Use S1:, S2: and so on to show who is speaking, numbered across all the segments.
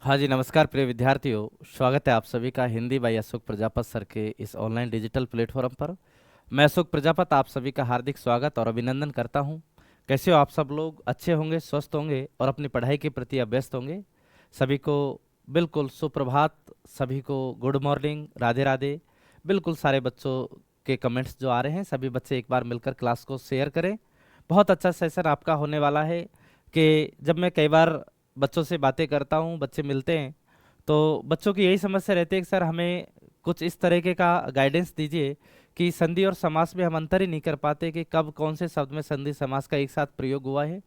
S1: हाँ जी, नमस्कार प्रिय विद्यार्थियों। स्वागत है आप सभी का हिंदी बाई अशोक प्रजापत सर के इस ऑनलाइन डिजिटल प्लेटफॉर्म पर। मैं अशोक प्रजापत आप सभी का हार्दिक स्वागत और अभिनंदन करता हूँ। कैसे हो आप सब लोग? अच्छे होंगे, स्वस्थ होंगे और अपनी पढ़ाई के प्रति अभ्यस्त होंगे। सभी को बिल्कुल सुप्रभात, सभी को गुड मॉर्निंग, राधे राधे। बिल्कुल सारे बच्चों के कमेंट्स जो आ रहे हैं, सभी बच्चे एक बार मिलकर क्लास को शेयर करें। बहुत अच्छा सेशन आपका होने वाला है कि जब मैं कई बार बच्चों से बातें करता हूँ, बच्चे मिलते हैं, तो बच्चों की यही समस्या रहती है कि सर हमें कुछ इस तरीके का गाइडेंस दीजिए कि संधि और समास में हम अंतर ही नहीं कर पाते कि कब कौन से शब्द में संधि समास का एक साथ प्रयोग हुआ है,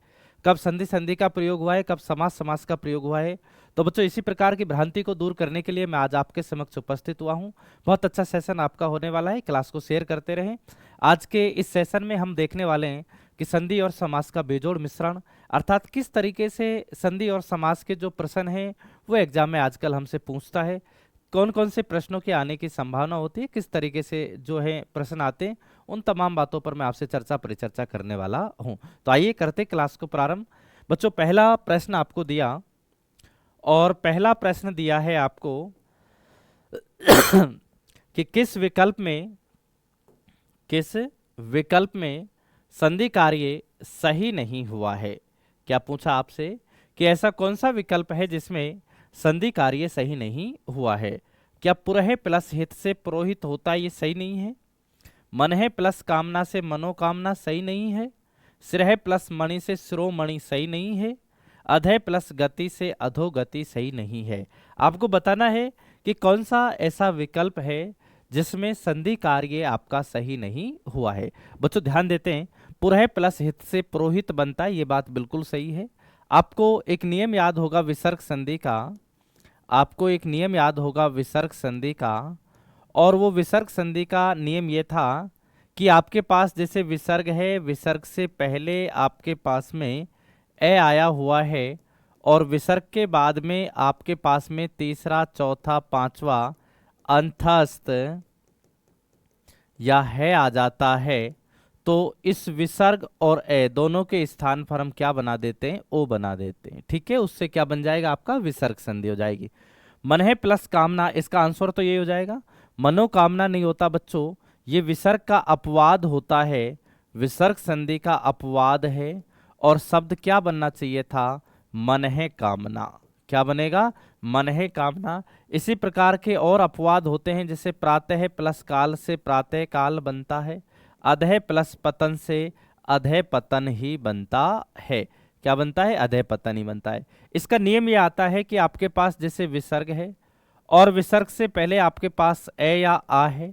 S1: कब संधि संधि का प्रयोग हुआ है, कब समास समास का प्रयोग हुआ है। तो बच्चों, इसी प्रकार की भ्रांति को दूर करने के लिए मैं आज आपके समक्ष उपस्थित हुआ हूँ। बहुत अच्छा सेशन आपका होने वाला है, क्लास को शेयर करते रहें। आज के इस सेशन में हम देखने वाले हैं कि संधि और समास का बेजोड़ मिश्रण, अर्थात किस तरीके से संधि और समास के जो प्रश्न हैं वो एग्जाम में आजकल हमसे पूछता है, कौन कौन से प्रश्नों के आने की संभावना होती है, किस तरीके से जो है प्रश्न आते हैं, उन तमाम बातों पर मैं आपसे चर्चा परिचर्चा करने वाला हूं। तो आइए करते क्लास को प्रारंभ। बच्चों, पहला प्रश्न आपको दिया और पहला प्रश्न दिया है आपको कि किस विकल्प में संधि कार्य सही नहीं हुआ है। क्या पूछा आपसे कि ऐसा कौन सा विकल्प है जिसमें संधि कार्य सही नहीं हुआ है। क्या पुरहे प्लस हित से पुरोहित होता ये सही नहीं है। मनहे प्लस कामना से मनोकामना सही नहीं है। सिरह प्लस मणि से शिरोमणि सही नहीं है। अधय प्लस गति से अधोगति सही नहीं है। आपको बताना है कि कौन सा ऐसा विकल्प है जिसमें संधि कार्य आपका सही नहीं हुआ है। बच्चों ध्यान देते हैं, पुरह प्लस हित से पुरोहित बनता है, ये बात बिल्कुल सही है। आपको एक नियम याद होगा विसर्ग संधि का, आपको एक नियम याद होगा विसर्ग संधि का, और वो विसर्ग संधि का नियम ये था कि आपके पास जैसे विसर्ग है, विसर्ग से पहले आपके पास में ए आया हुआ है और विसर्ग के बाद में आपके पास में तीसरा, चौथा, पांचवा अंतस्थ या है आ जाता है, तो इस विसर्ग और ए दोनों के स्थान पर हम क्या बना देते हैं, ओ बना देते हैं। ठीक है, उससे क्या बन जाएगा, आपका विसर्ग संधि हो जाएगी। मनहे प्लस कामना, इसका आंसर तो ये हो जाएगा। मनोकामना नहीं होता बच्चों, ये विसर्ग का अपवाद होता है, विसर्ग संधि का अपवाद है। और शब्द क्या बनना चाहिए था, मनहे कामना। क्या बनेगा, मनहे कामना। इसी प्रकार के और अपवाद होते हैं, जैसे प्रातः प्लस काल से प्रातः काल बनता है, अधः प्लस पतन से अधः पतन ही बनता है। क्या बनता है, अधः पतन ही बनता है। इसका नियम ये आता है कि आपके पास जैसे विसर्ग है और विसर्ग से पहले आपके पास ए या आ है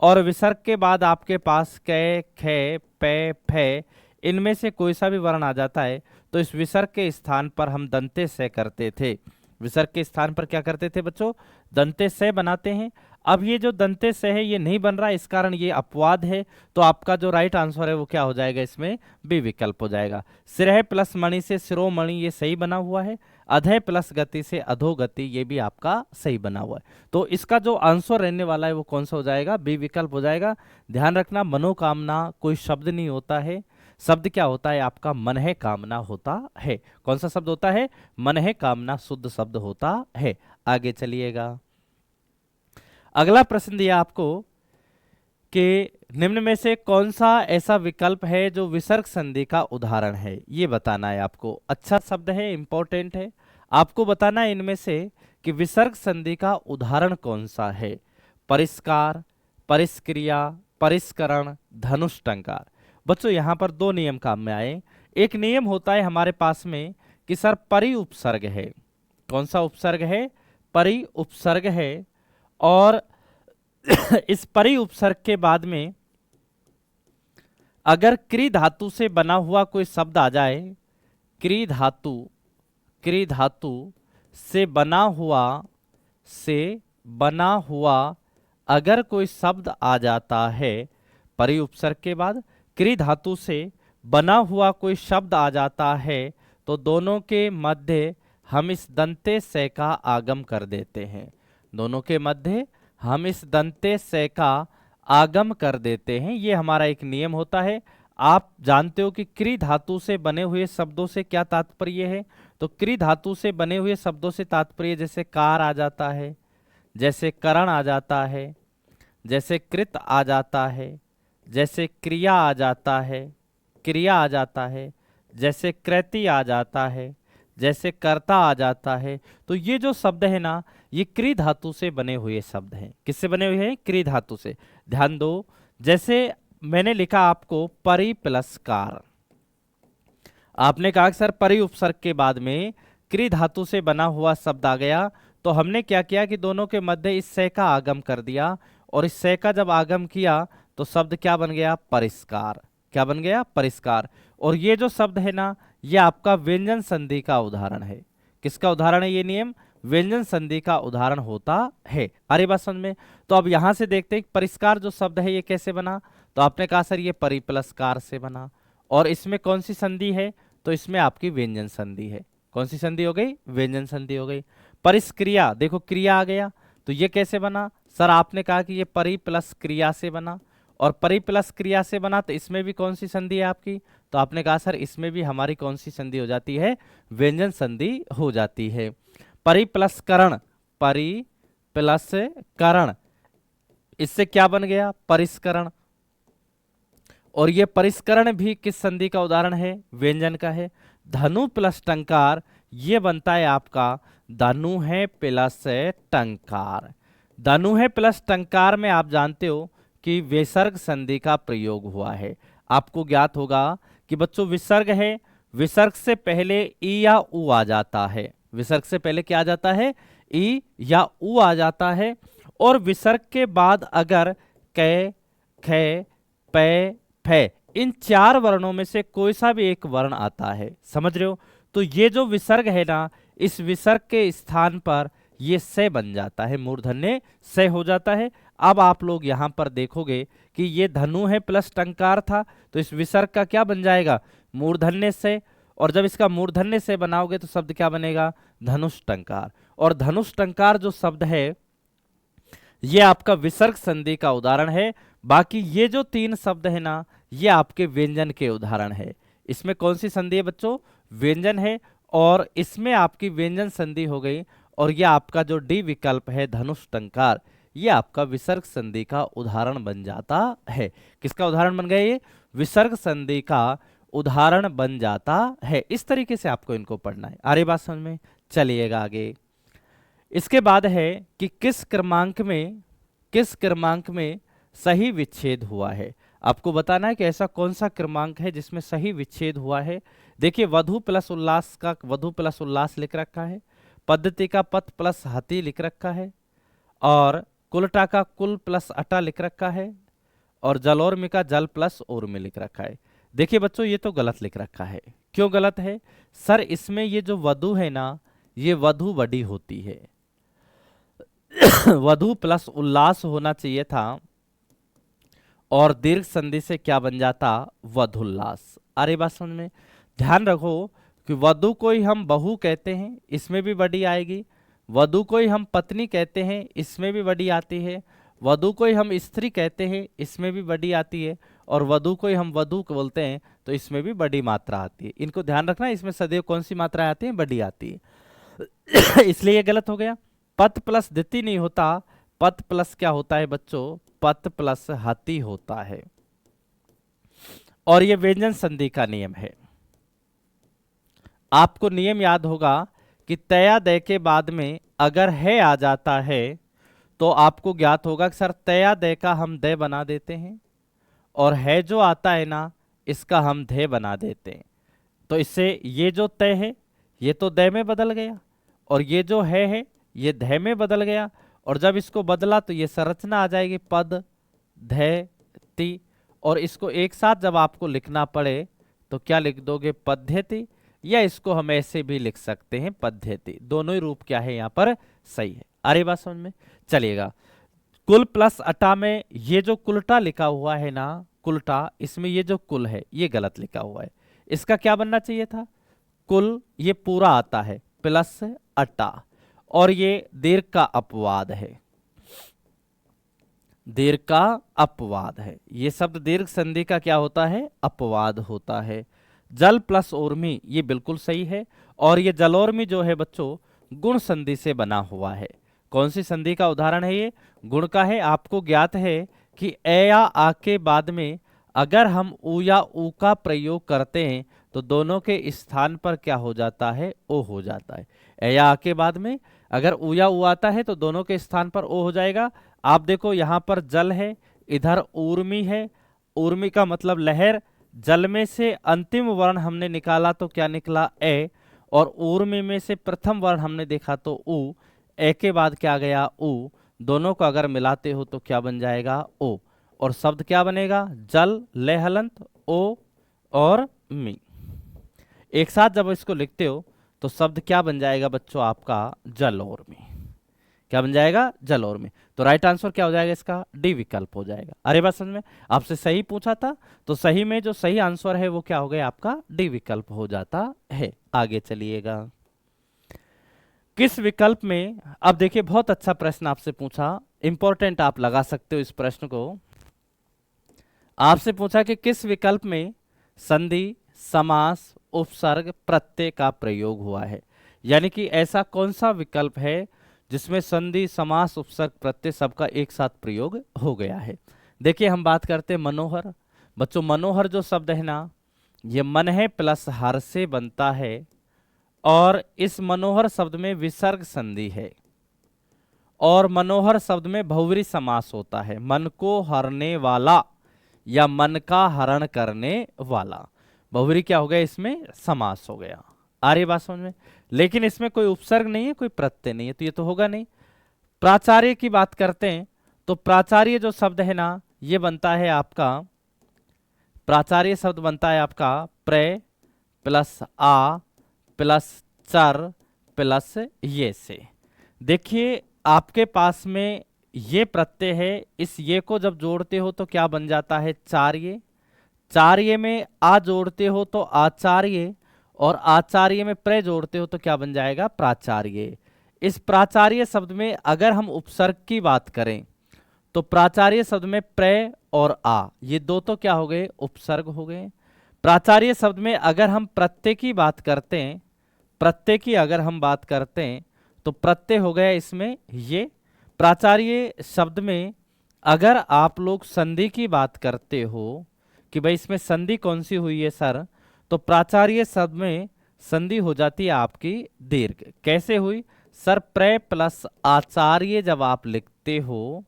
S1: और विसर्ग के बाद आपके पास कै, खे, पे, फे, इनमें से कोई सा भी वर्ण आ जाता है, तो इस विसर्ग के स्थान पर हम दंते से करते थे। विसर्ग के स्थान पर क्या करते थे बच्चों, दंते से बनाते हैं। अब ये जो दंते से है ये नहीं बन रहा, इस कारण ये अपवाद है। तो आपका जो राइट आंसर है वो क्या हो जाएगा, इसमें बी विकल्प हो जाएगा। सिरह प्लस मणि से शिरोमणि ये सही बना हुआ है। अधय प्लस गति से अधोगति ये भी आपका सही बना हुआ है। तो इसका जो आंसर रहने वाला है वो कौन सा हो जाएगा, बी विकल्प हो जाएगा। ध्यान रखना, मनोकामना कोई शब्द नहीं होता है, शब्द क्या होता है आपका, मनहे कामना होता है। कौन सा शब्द होता है, मनहे कामना शुद्ध शब्द होता है। आगे चलिएगा, अगला प्रश्न दिया आपको कि निम्न में से कौन सा ऐसा विकल्प है जो विसर्ग संधि का उदाहरण है, ये बताना है आपको। अच्छा शब्द है, इंपॉर्टेंट है, आपको बताना है इनमें से कि विसर्ग संधि का उदाहरण कौन सा है। परिष्कार, परिष्क्रिया, परिष्करण, धनुष्टंकार। बच्चों यहाँ पर दो नियम काम में आए। एक नियम होता है हमारे पास में कि सर परि उपसर्ग है। कौन सा उपसर्ग है, परि उपसर्ग है। और इस परि उपसर्ग के बाद में अगर क्री धातु से बना हुआ कोई शब्द आ जाए, क्री धातु से बना हुआ अगर कोई शब्द आ जाता है, परि उपसर्ग के बाद क्री धातु से बना हुआ कोई शब्द आ जाता है, तो दोनों के मध्य हम इस दंते से का आगम कर देते हैं। दोनों के मध्य हम इस दंते से का आगम कर देते हैं। ये हमारा एक नियम होता है। आप जानते हो कि क्री धातु से बने हुए शब्दों से क्या तात्पर्य है? तो क्री धातु से बने हुए शब्दों से तात्पर्य जैसे कार आ जाता है, जैसे करण आ जाता है, जैसे कृत आ जाता है, जैसे क्रिया आ जाता है, क्रिया आ जाता है, जैसे कृति आ जाता है, जैसे कर्ता आ जाता है। तो ये जो शब्द है ना, ये क्री धातु से बने हुए शब्द हैं। किससे बने हुए हैं? क्री धातु से। ध्यान दो, जैसे मैंने लिखा आपको परि प्लस कार। आपने कहा कि सर परि उपसर्ग के बाद में क्री धातु से बना हुआ शब्द आ गया, तो हमने क्या किया कि दोनों के मध्य इस से का आगम कर दिया, और इस से का जब आगम किया तो शब्द क्या बन गया? परिष्कार। क्या बन गया? परिष्कार। और ये जो शब्द है ना, ये आपका व्यंजन संधि का उदाहरण है। किसका उदाहरण है ये नियम? व्यंजन संधि का उदाहरण होता है। अरे बात समझ में? तो अब यहां से देखते हैं परिष्कार जो शब्द है ये कैसे बना। तो आपने कहा सर ये परि प्लस कार से बना, और इसमें कौन सी संधि है? तो इसमें आपकी व्यंजन संधि है। कौन सी संधि हो गई? व्यंजन संधि हो गई। परिष्क्रिया, देखो क्रिया आ गया, तो ये कैसे बना? सर आपने कहा कि ये परि प्लस क्रिया से बना, और परि प्लस क्रिया से बना, तो इसमें भी कौन सी संधि है आपकी? तो आपने कहा सर इसमें भी हमारी कौन सी संधि हो जाती है? व्यंजन संधि हो जाती है। परि प्लस करण, परि प्लस करण, इससे क्या बन गया? परिष्करण। और ये परिष्करण भी किस संधि का उदाहरण है? व्यंजन का है। धनु प्लस टंकार, ये बनता है आपका धनु है प्लस टंकार। धनु है प्लस टंकार में आप जानते हो कि विसर्ग संधि का प्रयोग हुआ है। आपको ज्ञात होगा कि बच्चों विसर्ग है, विसर्ग से पहले ई या उ आ जाता है। विसर्ग से पहले क्या आ जाता है? ई या उ आ जाता है। और विसर्ग के बाद अगर कै, खे, पै, फै, इन चार वर्णों में से कोई सा भी एक वर्ण आता है, समझ रहे हो? तो ये जो विसर्ग है ना, इस विसर्ग के स्थान पर ये से बन जाता है, मूर्धन्य से हो जाता है। अब आप लोग यहां पर देखोगे कि ये धनु है प्लस टंकार था, तो इस विसर्ग का क्या बन जाएगा? मूर्धन्य से। और जब इसका मूर्धन्य से बनाओगे तो शब्द क्या बनेगा? धनुष टंकार। और धनुष टंकार जो शब्द है ये आपका विसर्ग संधि का उदाहरण है। बाकी ये जो तीन शब्द है ना, ये आपके व्यंजन के उदाहरण है। इसमें कौन सी संधि है बच्चों? व्यंजन है, और इसमें आपकी व्यंजन संधि हो गई। और ये आपका जो डी विकल्प है धनुष टंकार, ये आपका विसर्ग संधि का उदाहरण बन जाता है। किसका उदाहरण बन गया? ये विसर्ग संधि का उदाहरण बन जाता है। इस तरीके से आपको इनको पढ़ना है। आ रही बात समझ में? चलिएगा आगे। इसके बाद है कि किस क्रमांक में सही विच्छेद हुआ है। आपको बताना है कि ऐसा कौन सा क्रमांक है जिसमें सही विच्छेद हुआ है। देखिए वधु प्लस उल्लास का वधु प्लस उल्लास लिख रखा है, पद्धति का पथ प्लस हाथी लिख रखा है, और कुलटा का कुल प्लस अटा लिख रखा है, और जलोर्मी का जल प्लस उर्मी लिख रखा है। देखिए बच्चों ये तो गलत लिख रखा है। क्यों गलत है? सर इसमें ये जो वधु है ना, ये वधु बड़ी होती है। वधु प्लस उल्लास होना चाहिए था, और दीर्घ संधि से क्या बन जाता? वधुल्लास। अरे बात समझ में? ध्यान रखो कि वधु को ही हम बहू कहते हैं, इसमें भी बड़ी आएगी। वधु को ही हम पत्नी कहते हैं, इसमें भी बड़ी आती है। वधु को ही हम स्त्री कहते हैं, इसमें भी बड़ी आती है। और वधु को ही हम वधु बोलते हैं, तो इसमें भी बड़ी मात्रा आती है। इनको ध्यान रखना, इसमें सदैव कौन सी मात्रा आती है? बड़ी आती है। इसलिए ये गलत हो गया। पत प्लस दिति नहीं होता, पत प्लस क्या होता है बच्चों? पत प्लस हति होता है। और ये व्यंजन संधि का नियम है। आपको नियम याद होगा कि तया दय के बाद में अगर है आ जाता है, तो आपको ज्ञात होगा कि सर तया दय का हम दय बना देते हैं, और है जो आता है ना, इसका हम धे बना देते हैं। तो इससे ये जो तय है ये तो दय में बदल गया, और ये जो है ये धय में बदल गया। और जब इसको बदला तो ये संरचना आ जाएगी पद धय ति, और इसको एक साथ जब आपको लिखना पड़े तो क्या लिख दोगे? पद्धति, या इसको हम ऐसे भी लिख सकते हैं पद्धति। दोनों ही रूप क्या है यहाँ पर सही है। अरे बात समझ में? चलिएगा। कुल प्लस अटा में ये जो कुलटा लिखा हुआ है ना, कुलटा, इसमें ये जो कुल है ये गलत लिखा हुआ है। इसका क्या बनना चाहिए था? कुल, ये पूरा आता है, प्लस अटा, और ये दीर्घ का अपवाद है। दीर्घ का अपवाद है। ये शब्द दीर्घ संधि का क्या होता है? अपवाद होता है। जल प्लस ऊर्मी, ये बिल्कुल सही है। और ये जलोर्मी जो है बच्चों गुण संधि से बना हुआ है। कौन सी संधि का उदाहरण है ये? गुण का है। आपको ज्ञात है कि ए या आ के बाद में अगर हम उ या ऊ का प्रयोग करते हैं तो दोनों के स्थान पर क्या हो जाता है? ओ हो जाता है। ए या आ के बाद में अगर उ या ऊ आता है तो दोनों के स्थान पर ओ हो जाएगा। आप देखो यहाँ पर जल है, इधर ऊर्मी है। ऊर्मी का मतलब लहर। जल में से अंतिम वर्ण हमने निकाला तो क्या निकला? ए। और ऊर्मी में से प्रथम वर्ण हमने देखा तो उ। ए के बाद क्या गया? उ। दोनों को अगर मिलाते हो तो क्या बन जाएगा? ओ। और शब्द क्या बनेगा? जल लय हलंत ओ और मी। एक साथ जब इसको लिखते हो तो शब्द क्या बन जाएगा बच्चों आपका? जल और मी। क्या बन जाएगा? जल और में। तो राइट आंसर क्या हो जाएगा इसका? डी विकल्प हो जाएगा। अरे बात समझ में? आपसे सही पूछा था तो सही में जो सही आंसर है वो क्या हो गया आपका? डी विकल्प हो जाता है। आगे चलिएगा। किस विकल्प में, अब देखिए बहुत अच्छा प्रश्न आपसे पूछा, इंपॉर्टेंट आप लगा सकते हो इस प्रश्न को। आपसे पूछा कि किस विकल्प में संधि, समास, उपसर्ग, प्रत्यय का प्रयोग हुआ है। यानी कि ऐसा कौन सा विकल्प है जिसमें संधि, समास, उपसर्ग, प्रत्यय सबका एक साथ प्रयोग हो गया है। देखिए हम बात करते हैं मनोहर। बच्चों मनोहर जो शब्द है ना, ये मन है प्लस हर से बनता है और इस मनोहर शब्द में विसर्ग संधि है और मनोहर शब्द में बहुव्रीहि समास होता है। मन को हरने वाला या मन का हरण करने वाला, बहुव्रीहि क्या हो गया? इसमें समास हो गया। आ रही बात समझ में? लेकिन इसमें कोई उपसर्ग नहीं है, कोई प्रत्यय नहीं है, तो ये तो होगा नहीं। प्राचार्य की बात करते हैं तो प्राचार्य जो शब्द है ना, ये बनता है आपका, प्राचार्य शब्द बनता है आपका प्र प्लस आ प्लस चर प्लस ये से। देखिए आपके पास में ये प्रत्यय है, इस ये को जब जोड़ते हो तो क्या बन जाता है? चार्य। चार्य में आ जोड़ते हो तो आचार्य और आचार्य में प्र जोड़ते हो तो क्या बन जाएगा? प्राचार्य। इस प्राचार्य शब्द में अगर हम उपसर्ग की बात करें तो प्राचार्य शब्द में प्र और आ, ये दो तो क्या हो गए? उपसर्ग हो गए। प्राचार्य शब्द में अगर हम प्रत्यय की बात करते हैं, प्रत्यय की अगर हम बात करते हैं तो प्रत्यय हो गया इसमें ये। प्राचार्य शब्द में अगर आप लोग संधि की बात करते हो कि भाई इसमें संधि कौन सी हुई है सर, तो प्राचार्य शब्द में संधि हो जाती है आपकी दीर्घ। कैसे हुई सर? प्र प्लस आचार्य जब आप लिखते हो,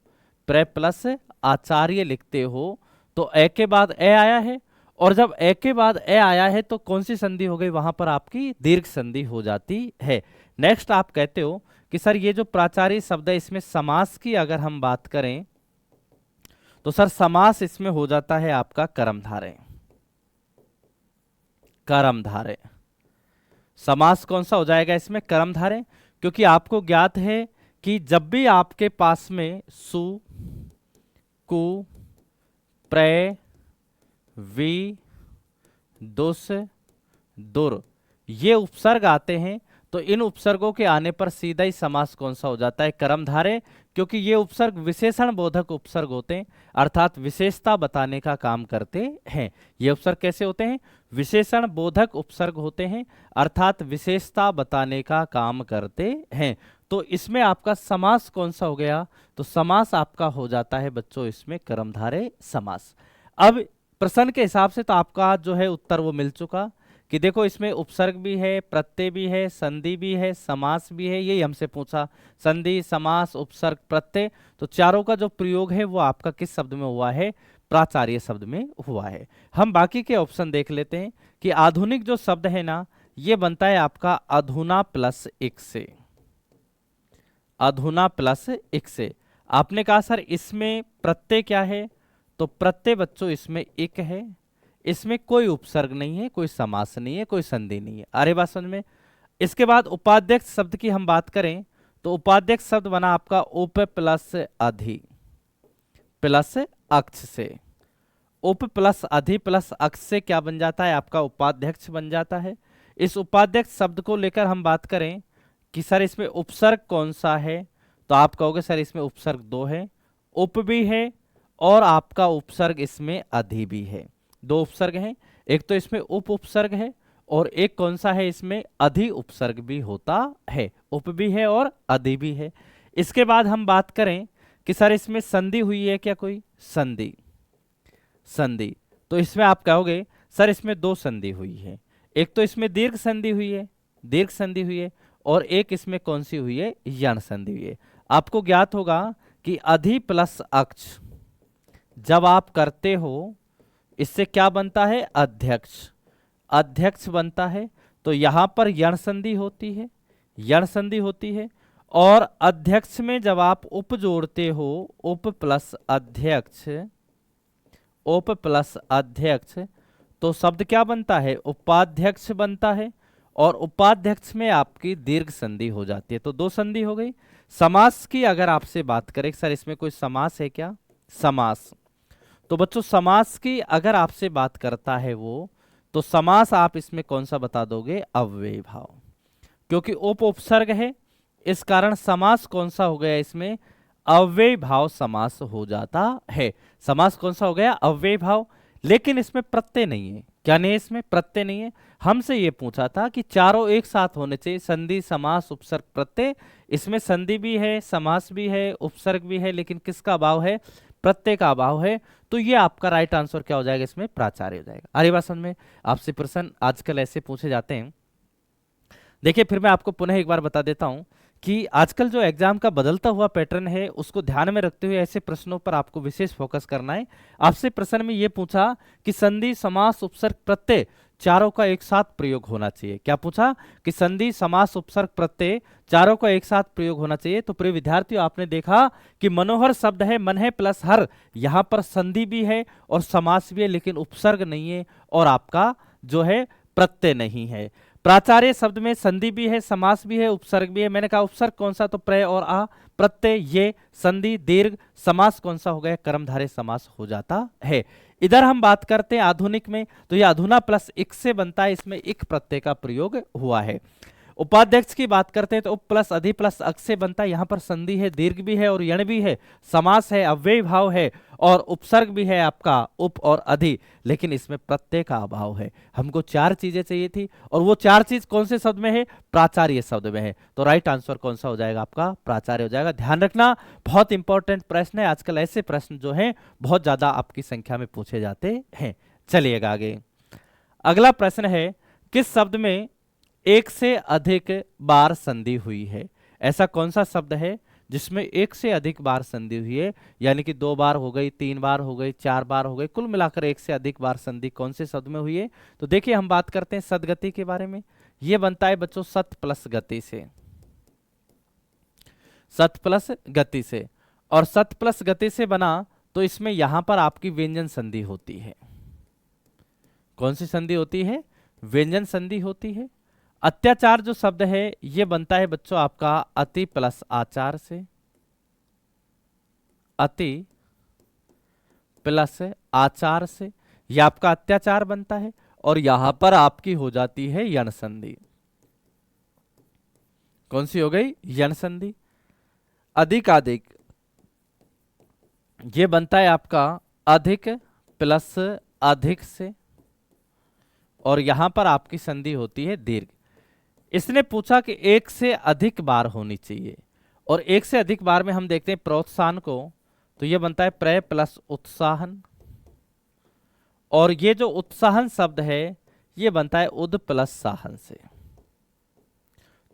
S1: प्र प्लस आचार्य लिखते हो तो ए के बाद ए आया है और जब ए के बाद ए आया है तो कौन सी संधि हो गई? वहां पर आपकी दीर्घ संधि हो जाती है। नेक्स्ट आप कहते हो कि सर ये जो प्राचार्य शब्द है इसमें समास की अगर हम बात करें तो सर समास इसमें हो जाता है आपका कर्मधारय। कर्मधारय समास कौन सा हो जाएगा इसमें? कर्मधारय। क्योंकि आपको ज्ञात है कि जब भी आपके पास में सु, कु, प्र, वि, दुस, दुर ये उपसर्ग आते हैं तो इन उपसर्गों के आने पर सीधा ही समास कौन सा हो जाता है? कर्मधारय। क्योंकि ये उपसर्ग विशेषण बोधक उपसर्ग होते हैं, अर्थात विशेषता बताने का काम करते हैं। ये उपसर्ग कैसे होते हैं? विशेषण बोधक उपसर्ग होते हैं, अर्थात विशेषता बताने का काम करते हैं। तो इसमें आपका समास कौन सा हो गया? तो समास आपका हो जाता है बच्चों इसमें कर्मधारय समास। अब प्रश्न के हिसाब से तो आपका जो है उत्तर वो मिल चुका कि देखो इसमें उपसर्ग भी है, प्रत्यय भी है, संधि भी है, समास भी है। यही हमसे पूछा, संधि, समास, उपसर्ग, प्रत्यय। तो चारों का जो प्रयोग है वो आपका किस शब्द में हुआ है? प्राचार्य शब्द में हुआ है। हम बाकी के ऑप्शन देख लेते हैं कि आधुनिक जो शब्द है ना, ये बनता है आपका अधुना प्लस इक से। अधुना प्लस इक से। आपने कहा सर इसमें प्रत्यय क्या है? तो प्रत्यय बच्चों इसमें इक है, इसमें कोई उपसर्ग नहीं है, कोई समास नहीं है, कोई संधि नहीं है। अरे बात समझ में? इसके बाद उपाध्यक्ष शब्द की हम बात करें तो उपाध्यक्ष शब्द बना आपका उप प्लस अधि प्लस अक्ष से। उप प्लस अधि प्लस अक्ष से क्या बन जाता है? आपका उपाध्यक्ष बन जाता है। इस उपाध्यक्ष शब्द को लेकर हम बात करें कि सर इसमें उपसर्ग कौन सा है, तो आप कहोगे सर इसमें उपसर्ग दो है, उप भी है और आपका उपसर्ग इसमें अधि भी है। दो उपसर्ग हैं, एक तो इसमें उप उपसर्ग है और एक कौन सा है, इसमें अधि उपसर्ग भी होता है। उप भी है और अधि भी है। इसके बाद हम बात करें कि सर इसमें संधि हुई है क्या, कोई संधि, संधि तो इसमें आप कहोगे सर इसमें दो संधि हुई है। एक तो इसमें दीर्घ संधि हुई है, दीर्घ संधि हुई है, और एक इसमें कौन सी हुई है, यण संधि हुई है। आपको ज्ञात होगा कि अधि प्लस अक्ष जब आप करते हो इससे क्या बनता है, अध्यक्ष, अध्यक्ष बनता है। तो यहां पर यण संधि होती है, यण संधि होती है। और अध्यक्ष में जब आप उप जोड़ते हो, उप प्लस अध्यक्ष, उप प्लस अध्यक्ष, तो शब्द क्या बनता है, उपाध्यक्ष बनता है। और उपाध्यक्ष में आपकी दीर्घ संधि हो जाती है। तो दो संधि हो गई। समास की अगर आपसे बात करें सर इसमें कोई समास है क्या, समास, तो बच्चों समास की अगर आपसे बात करता है वो, तो समास आप इसमें कौन सा बता दोगे, अव्ययी भाव, क्योंकि उप उपसर्ग है इस कारण समास कौन सा हो गया, इसमें अव्ययी भाव समास हो जाता है। समास कौन सा हो गया, अव्ययी भाव। लेकिन इसमें प्रत्यय नहीं है, क्या नहीं है, इसमें प्रत्यय नहीं है। हमसे ये पूछा था कि चारों एक साथ होने चाहिए, संधि समास उपसर्ग प्रत्यय। इसमें संधि भी है, समास भी है, उपसर्ग भी है, लेकिन किसका अभाव है, प्रत्यय का अभाव है। तो ये आपका राइट आंसर क्या हो जाएगा, इसमें प्राचार्य हो जाएगा। अरे बात समझ में, आपसे प्रश्न आजकल ऐसे पूछे जाते हैं। देखिए फिर मैं आपको पुनः एक बार बता देता हूं कि आजकल जो एग्जाम का बदलता हुआ पैटर्न है उसको ध्यान में रखते हुए ऐसे प्रश्नों पर आपको विशेष फोकस करना है। आपसे प्रश्न में यह पूछा कि संधि समास उपसर्ग प्रत्यय चारों का एक साथ प्रयोग होना चाहिए। क्या पूछा कि संधि समास उपसर्ग प्रत्यय चारों का एक साथ प्रयोग होना चाहिए। तो प्रिय विद्यार्थियों आपने देखा कि मनोहर शब्द है, मन है प्लस हर, यहां पर संधि भी है और समास भी है, लेकिन उपसर्ग नहीं है और आपका जो है प्रत्यय नहीं है। प्राचार्य शब्द में संधि भी है, समास भी है, उपसर्ग भी है। मैंने कहा उपसर्ग कौन सा, तो प्रय और आ, प्रत्यय ये, संधि दीर्घ, समास कौन सा हो गया, कर्मधारय समास हो जाता है। इधर हम बात करते हैं आधुनिक में, तो ये अधुना प्लस इक से बनता है, इसमें इक प्रत्यय का प्रयोग हुआ है। उपाध्यक्ष की बात करते हैं तो उप प्लस अधि प्लस अक्ष से बनता है। यहां पर संधि है, दीर्घ भी है और यण भी है, समास है, अव्ययी भाव है और उपसर्ग भी है आपका उप और अधि, लेकिन इसमें प्रत्यय का अभाव है। हमको चार चीजें चाहिए थी और वो चार चीज कौन से शब्द में है, प्राचार्य शब्द में है। तो राइट आंसर कौन सा हो जाएगा, आपका प्राचार्य हो जाएगा। ध्यान रखना, बहुत इंपॉर्टेंट प्रश्न है। आजकल ऐसे प्रश्न जो है बहुत ज्यादा आपकी संख्या में पूछे जाते हैं। चलिएगा आगे, अगला प्रश्न है, किस शब्द में एक से अधिक बार संधि हुई है। ऐसा कौन सा शब्द है जिसमें एक से अधिक बार संधि हुई है, यानी कि 2 बार हो गई, 3 बार हो गई, 4 बार हो गई, कुल मिलाकर एक से अधिक बार संधि कौन से शब्द में हुई है। तो देखिए हम बात करते हैं सदगति के बारे में। यह बनता है बच्चों सत प्लस गति से, सत प्लस गति से। और सत प्लस गति से बना तो इसमें यहां पर आपकी व्यंजन संधि होती है। कौन सी संधि होती है, व्यंजन संधि होती है। अत्याचार जो शब्द है यह बनता है बच्चों आपका अति प्लस आचार से, अति प्लस आचार से, यह आपका अत्याचार बनता है। और यहां पर आपकी हो जाती है यण संधि। कौन सी हो गई, यण संधि। अधिकाधिक ये बनता है आपका अधिक प्लस अधिक से, और यहां पर आपकी संधि होती है दीर्घ। इसने पूछा कि एक से अधिक बार होनी चाहिए, और एक से अधिक बार में हम देखते हैं प्रोत्साहन को, तो यह बनता है प्रय प्लस उत्साहन। और ये जो उत्साहन शब्द है यह बनता है उद प्लस साहन से।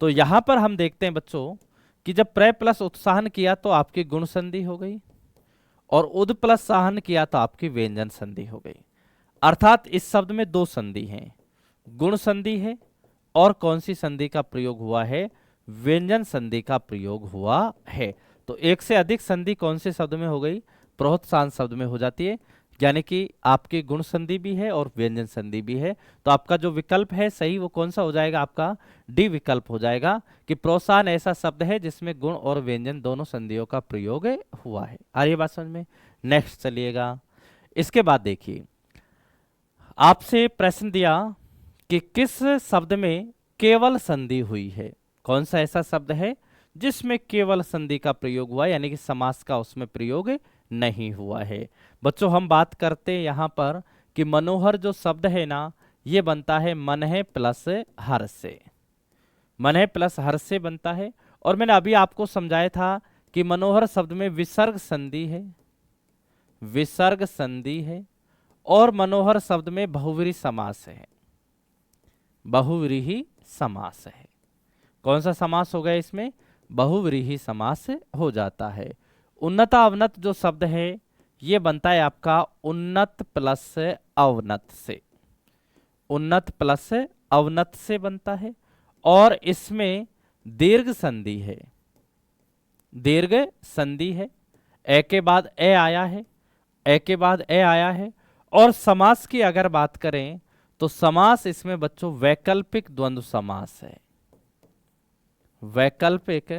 S1: तो यहां पर हम देखते हैं बच्चों कि जब प्रय प्लस उत्साहन किया तो आपकी गुण संधि हो गई, और उद प्लस साहन किया तो आपकी व्यंजन संधि हो गई। अर्थात इस शब्द में दो संधि हैं, गुण संधि है और कौन सी संधि का प्रयोग हुआ है, व्यंजन संधि का प्रयोग हुआ है। तो एक से अधिक संधि कौन से शब्द में हो गई, प्रोत्साहन शब्द में हो जाती है, यानी कि आपकी गुण संधि भी है और व्यंजन संधि भी है। तो आपका जो विकल्प है सही वो कौन सा हो जाएगा, आपका डी विकल्प हो जाएगा कि प्रोत्साहन ऐसा शब्द है जिसमें गुण और व्यंजन दोनों संधियों का प्रयोग हुआ है। आ रही बात समझ में। नेक्स्ट चलिएगा, इसके बाद देखिए आपसे प्रश्न दिया कि किस शब्द में केवल संधि हुई है। कौन सा ऐसा शब्द है जिसमें केवल संधि का प्रयोग हुआ, यानी कि समास का उसमें प्रयोग नहीं हुआ है। बच्चों हम बात करते हैं यहाँ पर कि मनोहर जो शब्द है ना, ये बनता है मनहे प्लस हर से, मनहे प्लस हर से बनता है। और मैंने अभी आपको समझाया था कि मनोहर शब्द में विसर्ग संधि है, विसर्ग संधि है, और मनोहर शब्द में बहुव्रीहि समास है, बहुव्रीहि समास है। कौन सा समास हो गया इसमें? बहुव्रीहि समास हो जाता है। उन्नता अवनत जो शब्द है ये बनता है आपका उन्नत प्लस अवनत से, उन्नत प्लस अवनत से बनता है। और इसमें दीर्घ संधि है, दीर्घ संधि है, ए के बाद ए आया है, ए के बाद ए आया है। और समास की अगर बात करें तो समास इसमें बच्चों वैकल्पिक द्वंद्व समास है, वैकल्पिक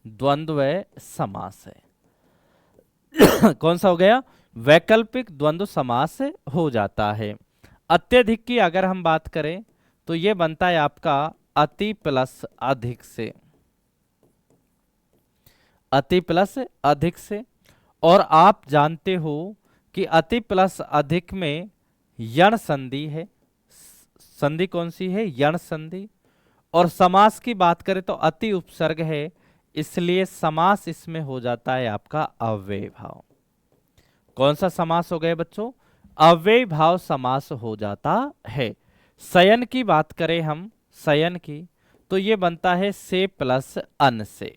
S1: द्वंद्व समास है। कौन सा हो गया? वैकल्पिक द्वंद्व समास हो जाता है। अत्यधिक की अगर हम बात करें तो ये बनता है आपका अति प्लस अधिक से, अति प्लस अधिक से। और आप जानते हो कि अति प्लस अधिक में यण संधि है, संधि कौन सी है? यण संधि। और समास की बात करें तो अति उपसर्ग है, इसलिए समास इसमें हो जाता है आपका अव्ययी भाव। कौन सा समास हो गया बच्चों? अव्ययी भाव समास हो जाता है। शयन की बात करें हम, शयन की, तो ये बनता है से प्लस अन से।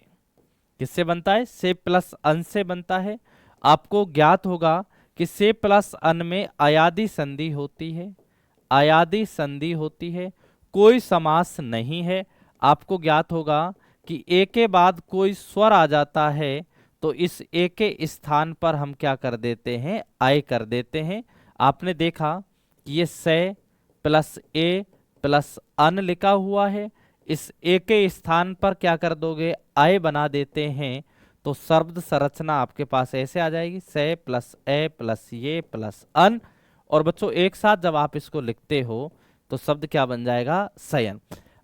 S1: किससे बनता है? से प्लस अन से बनता है। आपको ज्ञात होगा कि से प्लस अन में अयादि संधि होती है, अयादि संधि होती है, कोई समास नहीं है। आपको ज्ञात होगा कि ए के बाद कोई स्वर आ जाता है तो इस ए के स्थान पर हम क्या कर देते हैं? आय कर देते हैं। आपने देखा कि ये से प्लस ए प्लस अन लिखा हुआ है, इस ए के स्थान पर क्या कर दोगे? आय बना देते हैं, तो शब्द संरचना आपके पास ऐसे आ जाएगी, से प्लस ए प्लस ये प्लस अन। और बच्चों एक साथ जब आप इसको लिखते हो तो शब्द क्या बन जाएगा? शयन।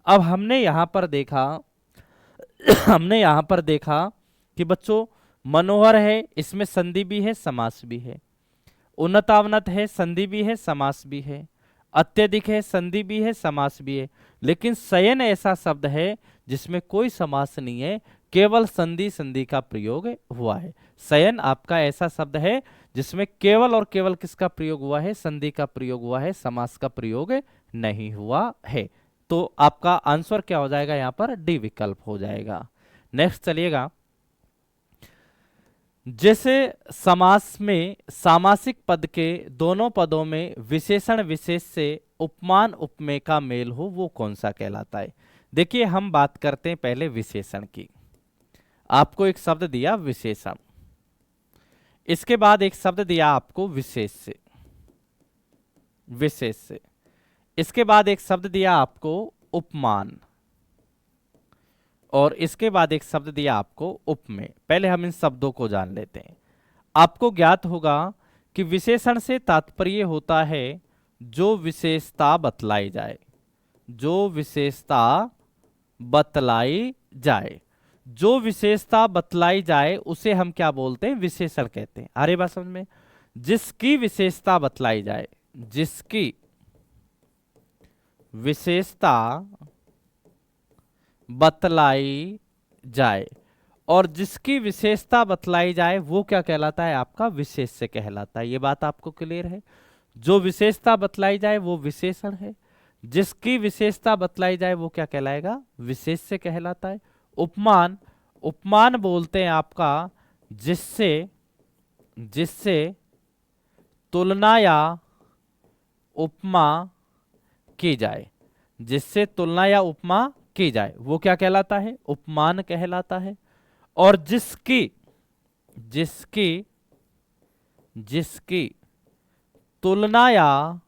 S1: अब हमने यहां पर देखा हमने यहां पर देखा कि बच्चों मनोहर है, इसमें संधि भी है समास भी है। उन्नतावनत है, संधि भी है समास भी है। अत्यधिक है, संधि भी है समास भी है। लेकिन शयन ऐसा शब्द है जिसमें कोई समास नहीं है, केवल संधि संधि का प्रयोग हुआ है। शयन आपका ऐसा शब्द है जिसमें केवल और केवल किसका प्रयोग हुआ है? संधि का प्रयोग हुआ है, समास का प्रयोग नहीं हुआ है। तो आपका आंसर क्या हो जाएगा? यहाँ पर डी विकल्प हो जाएगा। नेक्स्ट चलिएगा। जैसे समास में सामासिक पद के दोनों पदों में विशेषण विशेष से उपमान उपमेय का मेल हो, वो कौन सा कहलाता है? देखिए हम बात करते हैं पहले विशेषण की। आपको एक शब्द दिया विशेषण, इसके बाद एक शब्द दिया आपको विशेष से, विशेष से, इसके बाद एक शब्द दिया आपको उपमान, और इसके बाद एक शब्द दिया आपको उपमेय। पहले हम इन शब्दों को जान लेते हैं। आपको ज्ञात होगा कि विशेषण से तात्पर्य होता है जो विशेषता बतलाई जाए, जो विशेषता बतलाई जाए, जो विशेषता बतलाई जाए उसे हम क्या बोलते हैं? विशेषण कहते हैं। अरे बात समझ में? जिसकी विशेषता बतलाई जाए, जिसकी विशेषता बतलाई जाए, और जिसकी विशेषता बतलाई जाए वो क्या कहलाता है? आपका विशेष्य कहलाता है। ये बात आपको क्लियर है? जो विशेषता बतलाई जाए वो विशेषण है, जिसकी विशेषता बतलाई जाए वो क्या कहलाएगा? विशेष्य कहलाता है। उपमान, उपमान बोलते हैं आपका जिससे, जिससे तुलना या उपमा की जाए, जिससे तुलना या उपमा की जाए वो क्या कहलाता है? उपमान कहलाता है। और जिसकी, जिसकी, जिसकी तुलना या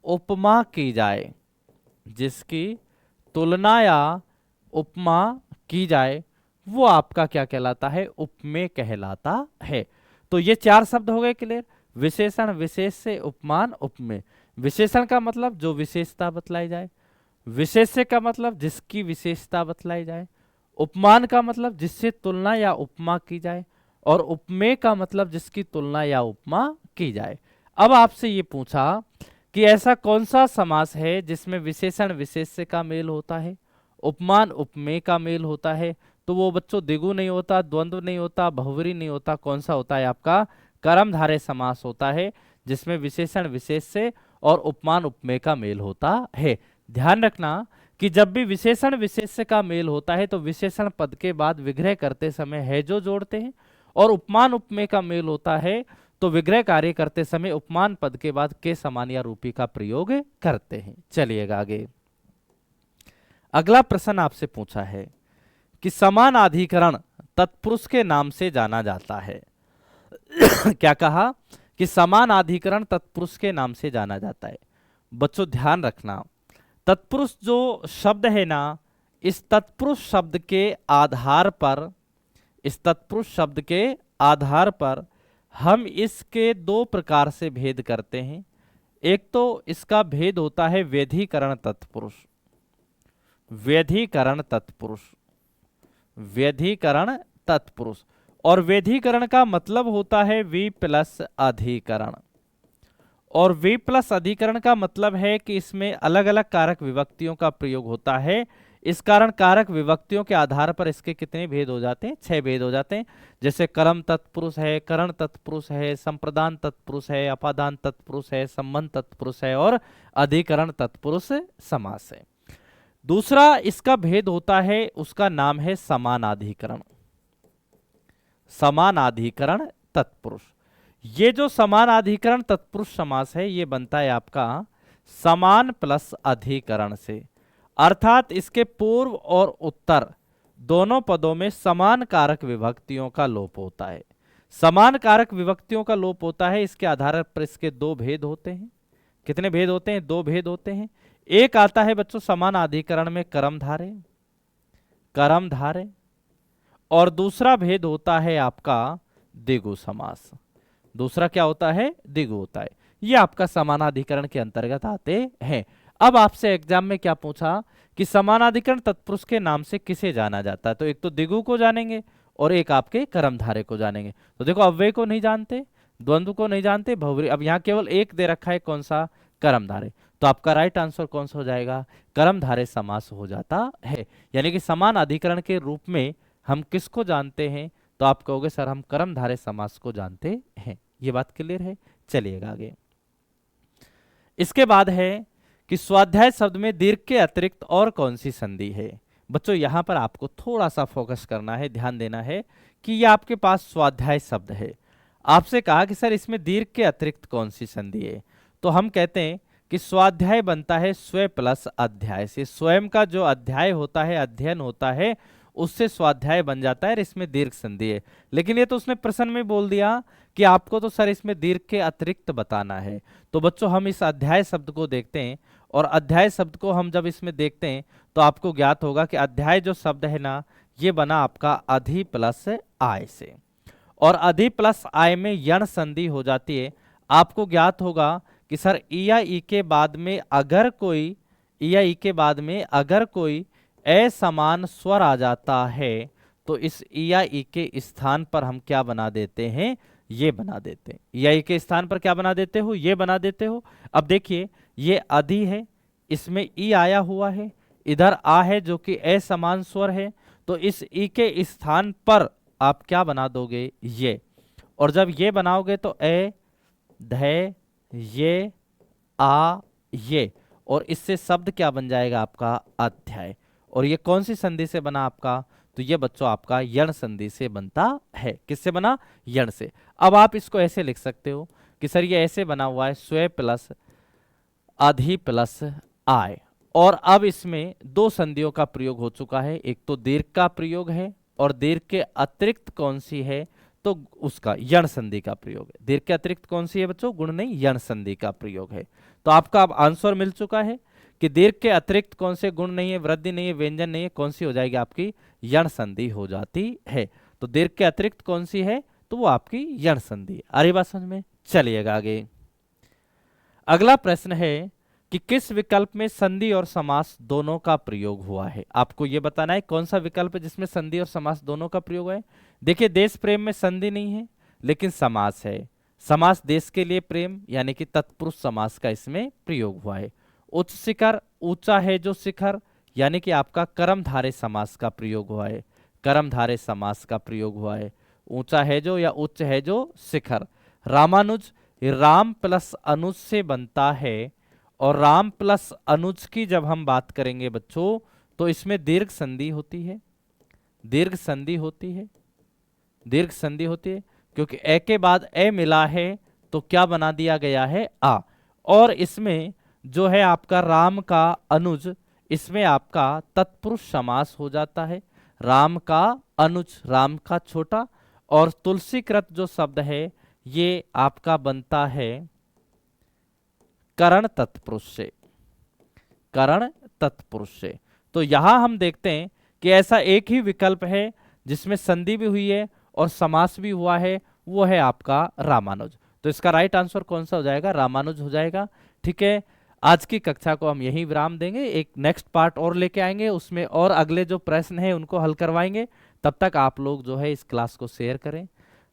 S1: उपमा की जाए, जिसकी तुलना या उपमा की जाए वो आपका क्या कहलाता है? उपमेय कहलाता है। तो ये चार शब्द हो गए क्लियर। विशेषण, विशेष से, उपमान, उपमेय। विशेषण का मतलब जो विशेषता बतलाई जाए, विशेष्य का मतलब जिसकी विशेषता बतलाई जाए, उपमान का मतलब जिससे तुलना या उपमा की जाए, और उपमेय का मतलब जिसकी तुलना या उपमा की जाए। अब आपसे ये पूछा कि ऐसा कौन सा समास है जिसमें विशेषण विशेष्य का मेल होता है, उपमान उपमेय का मेल होता है, तो वो बच्चों द्विगु नहीं होता, द्वंद्व नहीं होता, बहुव्रीहि नहीं होता, कौन सा होता है आपका कर्मधारय समास होता है, जिसमें विशेषण विशेष्य और उपमान उपमेय का मेल होता है। ध्यान रखना कि जब भी विशेषण विशेष्य का मेल होता है तो विशेषण पद के बाद विग्रह करते समय है जो जोड़ते हैं, और उपमान उपमेय का मेल होता है तो विग्रह कार्य करते समय उपमान पद के बाद के समान या रूपी का प्रयोग करते हैं। चलिएगा आगे। अगला प्रश्न आपसे पूछा है कि समानाधिकरण तत्पुरुष के नाम से जाना जाता है। क्या कहा कि समानाधिकरण तत्पुरुष के नाम से जाना जाता है। बच्चों ध्यान रखना, तत्पुरुष जो शब्द है ना, इस तत्पुरुष शब्द के आधार पर, इस तत्पुरुष शब्द के आधार पर हम इसके दो प्रकार से भेद करते हैं। एक तो इसका भेद होता है व्यधिकरण तत्पुरुष, व्यधिकरण तत्पुरुष, व्यधिकरण तत्पुरुष, और व्यधिकरण का मतलब होता है वी प्लस अधिकरण, और वी प्लस अधिकरण का मतलब है कि इसमें अलग अलग कारक विभक्तियों का प्रयोग होता है। इस कारण कारक विभक्तियों के आधार पर इसके कितने भेद हो जाते हैं, 6 भेद हो जाते हैं। जैसे कर्म तत्पुरुष है, करण तत्पुरुष है, संप्रदान तत्पुरुष है, अपादान तत्पुरुष है, संबंध तत्पुरुष है, और अधिकरण तत्पुरुष समास है। दूसरा इसका भेद होता है, उसका नाम है समानाधिकरण, समानाधिकरण तत्पुरुष। ये जो समानाधिकरण तत्पुरुष समास है ये बनता है आपका समान प्लस अधिकरण से, अर्थात इसके पूर्व और उत्तर दोनों पदों में समान कारक विभक्तियों का लोप होता है। समान कारक विभक्तियों का लोप होता है, इसके आधार पर इसके दो भेद होते हैं। कितने भेद होते हैं, दो भेद होते हैं। एक आता है बच्चों समानाधिकरण में कर्मधारय, कर्मधारय, और दूसरा भेद होता है आपका द्विगु समास। दूसरा क्या होता है, द्विगु होता है। ये आपका समानाधिकरण के अंतर्गत आते हैं। अब आपसे एग्जाम में क्या पूछा कि समानाधिकरण तत्पुरुष के नाम से किसे जाना जाता है, तो एक तो द्विगु को जानेंगे और एक आपके कर्मधारय को जानेंगे। तो देखो अव्यय को नहीं जानते, द्वंद्व को नहीं जानते, बहुव्रीहि, अब यहाँ केवल एक दे रखा है, कौन सा, कर्मधारय। तो आपका राइट आंसर कौन सा हो जाएगा, कर्मधारय समास हो जाता है। यानी कि समान अधिकरण के रूप में हम किसको जानते हैं, तो आप कहोगे सर हम कर्मधारय समास को जानते हैं। ये बात क्लियर है। चलिएगा आगे। इसके बाद है कि स्वाध्याय शब्द में दीर्घ के अतिरिक्त और कौन सी संधि है। बच्चों यहां पर आपको थोड़ा सा फोकस करना है, ध्यान देना है कि ये आपके पास स्वाध्याय शब्द है। आपसे कहा कि सर इसमें दीर्घ के अतिरिक्त कौन सी संधि है, तो हम कहते हैं कि स्वाध्याय बनता है स्व प्लस अध्याय से। स्वयं का जो अध्याय होता है, अध्ययन होता है, उससे स्वाध्याय बन जाता है, और इसमें दीर्घ संधि है। लेकिन ये तो उसने प्रश्न में बोल दिया कि आपको तो सर इसमें दीर्घ के अतिरिक्त बताना है। तो बच्चों हम इस अध्याय शब्द को देखते हैं, और अध्याय शब्द को हम जब इसमें देखते हैं तो आपको ज्ञात होगा कि अध्याय जो शब्द है ना, ये बना आपका अधि प्लस आय से, और अधि प्लस आय में यण संधि हो जाती है। आपको ज्ञात होगा कि सर ई या ई के बाद में अगर कोई, ई या ई के बाद में अगर कोई असमान स्वर आ जाता है तो इस ई या ई के स्थान पर हम क्या बना देते हैं, ये बना देते हैं। ई या ई के स्थान पर क्या बना देते हो, ये बना देते हो। अब देखिए ये अधि है, इसमें ई आया हुआ है, इधर आ है जो कि असमान स्वर है, तो इस ई के स्थान पर आप क्या बना दोगे, ये। और जब ये बनाओगे तो ए ध ये आ ये, और इससे शब्द क्या बन जाएगा आपका अध्याय। और ये कौन सी संधि से बना आपका, तो ये बच्चों आपका यण संधि से बनता है। किससे बना, यण से। अब आप इसको ऐसे लिख सकते हो कि सर ये ऐसे बना हुआ है स्व प्लस अधि प्लस आय, और अब इसमें दो संधियों का प्रयोग हो चुका है। एक तो दीर्घ का प्रयोग है, और दीर्घ के अतिरिक्त कौन सी है, तो उसका यण संधि का प्रयोग है। दीर्घ के अतिरिक्त कौन सी है बच्चों, गुण नहीं, यण संधि का प्रयोग है। तो आपका अब आंसर मिल चुका है कि दीर्घ के अतिरिक्त कौन से गुण नहीं है, वृद्धि नहीं है, व्यंजन नहीं है, कौन सी हो जाएगी आपकी, यण संधि हो जाती है। तो दीर्घ के अतिरिक्त कौन सी है, तो वो आपकी यण संधि। आ रही बात समझ में। चलिएगा आगे। अगला प्रश्न है कि किस विकल्प में संधि और समास दोनों का प्रयोग हुआ है। आपको यह बताना है कौन सा विकल्प है जिसमें संधि और समास दोनों का प्रयोग है। देखिए, देश प्रेम में संधि नहीं है लेकिन समास है। समास देश के लिए प्रेम यानी कि तत्पुरुष समास का इसमें प्रयोग हुआ है। उच्च शिखर, ऊंचा है जो शिखर, यानी कि आपका कर्मधारय समास का प्रयोग हुआ है। कर्मधारय समास का प्रयोग हुआ है। ऊंचा है जो या उच्च है जो शिखर। रामानुज, राम प्लस अनुज से बनता है, और राम प्लस अनुज की जब हम बात करेंगे बच्चों तो इसमें दीर्घ संधि होती है। दीर्घ संधि होती है। दीर्घ संधि होती है क्योंकि ए के बाद ए मिला है तो क्या बना दिया गया है, आ। और इसमें जो है आपका राम का अनुज, इसमें आपका तत्पुरुष समास हो जाता है। राम का अनुज, राम का छोटा, और तुलसीकृत जो शब्द है ये आपका बनता है करण तत्पुरुष से। करण तत्पुरुष से। तो यहां हम देखते हैं कि ऐसा एक ही विकल्प है जिसमें संधि भी हुई है और समास भी हुआ है, वो है आपका रामानुज। तो इसका राइट आंसर कौन सा हो जाएगा, रामानुज हो जाएगा। ठीक है, आज की कक्षा को हम यहीं विराम देंगे, एक नेक्स्ट पार्ट और लेके आएंगे, उसमें और अगले जो प्रश्न हैं उनको हल करवाएंगे। तब तक आप लोग जो है इस क्लास को शेयर करें।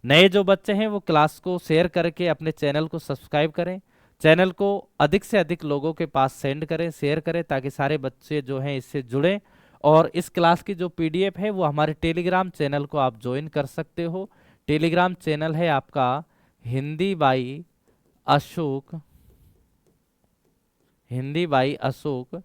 S1: नए जो बच्चे हैं वो क्लास को शेयर करके अपने चैनल को सब्सक्राइब करें। चैनल को अधिक से अधिक लोगों के पास सेंड करें, शेयर करें, ताकि सारे बच्चे जो हैं इससे जुड़ें। और इस क्लास की जो पीडीएफ है वो हमारे टेलीग्राम चैनल को आप ज्वाइन कर सकते हो। टेलीग्राम चैनल है आपका Hindi by Ashok, Hindi by Ashok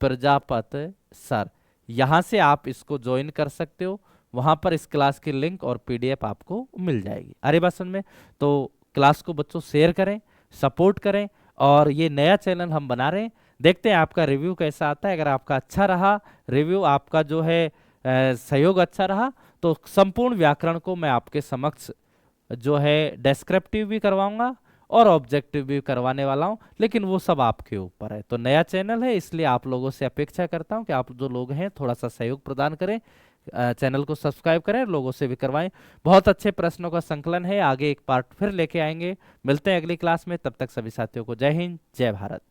S1: Prajapat sir. यहाँ से आप इसको ज्वाइन कर सकते हो, वहाँ पर इस क्लास की लिंक और पीडीएफ आपको मिल जाएगी। अरे बात समझ में? तो क्लास को बच्चों शेयर करें, सपोर्ट करें, और ये नया चैनल हम बना रहे हैं, देखते हैं आपका रिव्यू कैसा आता है। अगर आपका अच्छा रहा रिव्यू, आपका जो है सहयोग अच्छा रहा, तो संपूर्ण व्याकरण को मैं आपके समक्ष जो है डेस्क्रिप्टिव भी करवाऊंगा और ऑब्जेक्टिव भी करवाने वाला हूं, लेकिन वो सब आपके ऊपर है। तो नया चैनल है इसलिए आप लोगों से अपेक्षा करता हूं कि आप जो लोग हैं थोड़ा सा सहयोग प्रदान करें, चैनल को सब्सक्राइब करें, लोगों से भी करवाएं। बहुत अच्छे प्रश्नों का संकलन है, आगे एक पार्ट फिर लेके आएंगे। मिलते हैं अगली क्लास में, तब तक सभी साथियों को जय हिंद, जय भारत।